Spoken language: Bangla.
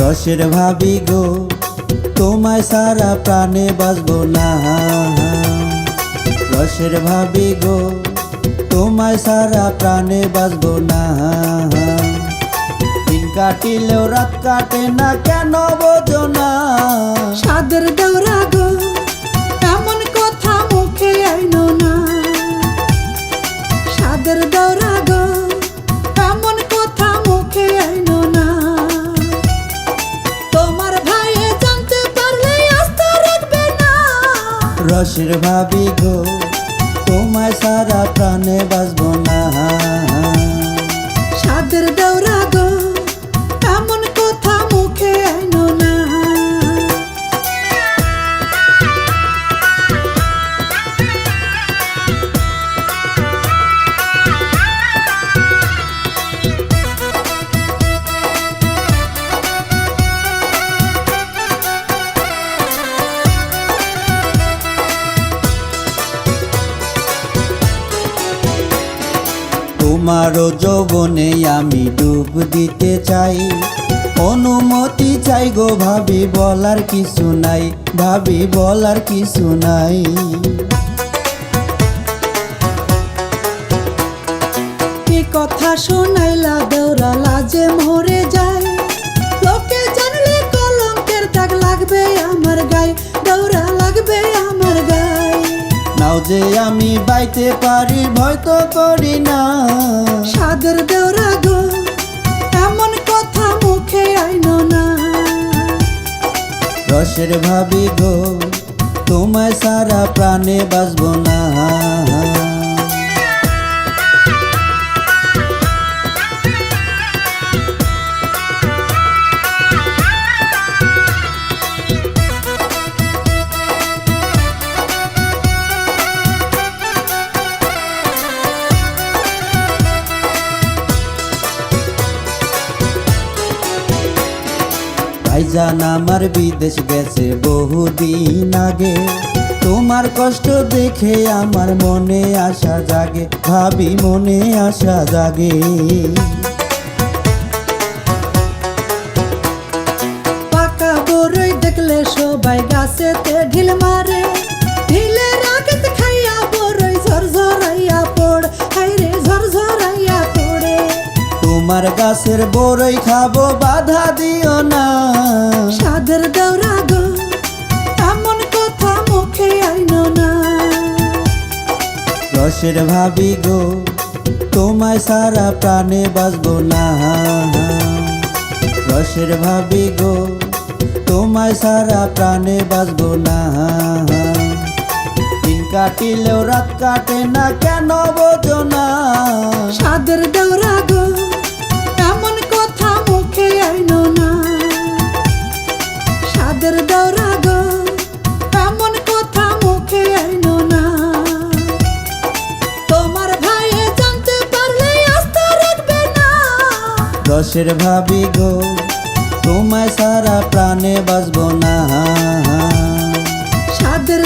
রসের ভাবি গো তোমায় সারা প্রাণে বাঁচবো না। রসের ভাবি গো তোমায় সারা প্রাণে বাঁচবো না। দিন কাটিলেও রাত কাটে না, কেন বোঝো না? সাদের দেওরা গো এমন কথা মুখে আইনো না। সাদের দেওরা গো এমন কথা মুখে আইনো না। তোমার ভাইয়ে জানতে পারলে আস্থা রাখবে না। রসের ভাবি গো তোমায় সারা প্রাণে বাঁচবো না। সাদের দেওরা গো এমন কথা মুখে আইনো না। তোমারও যৌবনে আমি ডুব দিতে চাই, অনুমতি চাই গো ভাবি, বলার কিছু নাই ভাবি, বলার কিছু নাই। কি কথা শোনাইলা দেওরা, লাজে মরে যায়। লোকে জানলে কলঙ্কের দাগ লাগবে আমার গায়ে, দেওরা লাগবে আমার গায়ে। নাও যে আমি বাইতে পারি, ভয় তো করি না। সাদের দেওরা গো এমন কথা মুখে আইনো না। রসের ভাবি গো তোমায় সারা প্রাণে বাঁচবো না। ভাইজান আমার বিদেশ গেছে বহুদিন আগে, তোমার কষ্ট দেখে আমার মনে আশা জাগে ভাবি, মনে আশা জাগে। পাকা বড়ই দেখলে সবাই গাছেতে ঢিল মারে। ঢিলের আগেত খাইয়া বড়ই ঝরঝরাইয়া পড়, হাইরে ঝরঝরাইয়া পড়ে। তোমার গাছের বড়ই খাবো, বাধা দিও না। সাদের দেওরা গো এমন কথা মুখে আইনো না। রসের ভাবি গো তোমায় সারা প্রাণে বাঁচবো না। রসের ভাবি গো তোমায় সারা প্রাণে বাঁচবো না। দিন কাটিলেও রাত কাটে না, কেন বোঝো না? সাদের দেওরা গো এমন কথা মুখে আইনো না। সাদের দেওরা গো এমন কথা মুখে আইনো না। তোমার ভাইয়ে জানতে পারলে আস্থা রাখবে না। রসের ভাবি গো তোমায় সারা প্রাণে বাঁচবো না। সাদের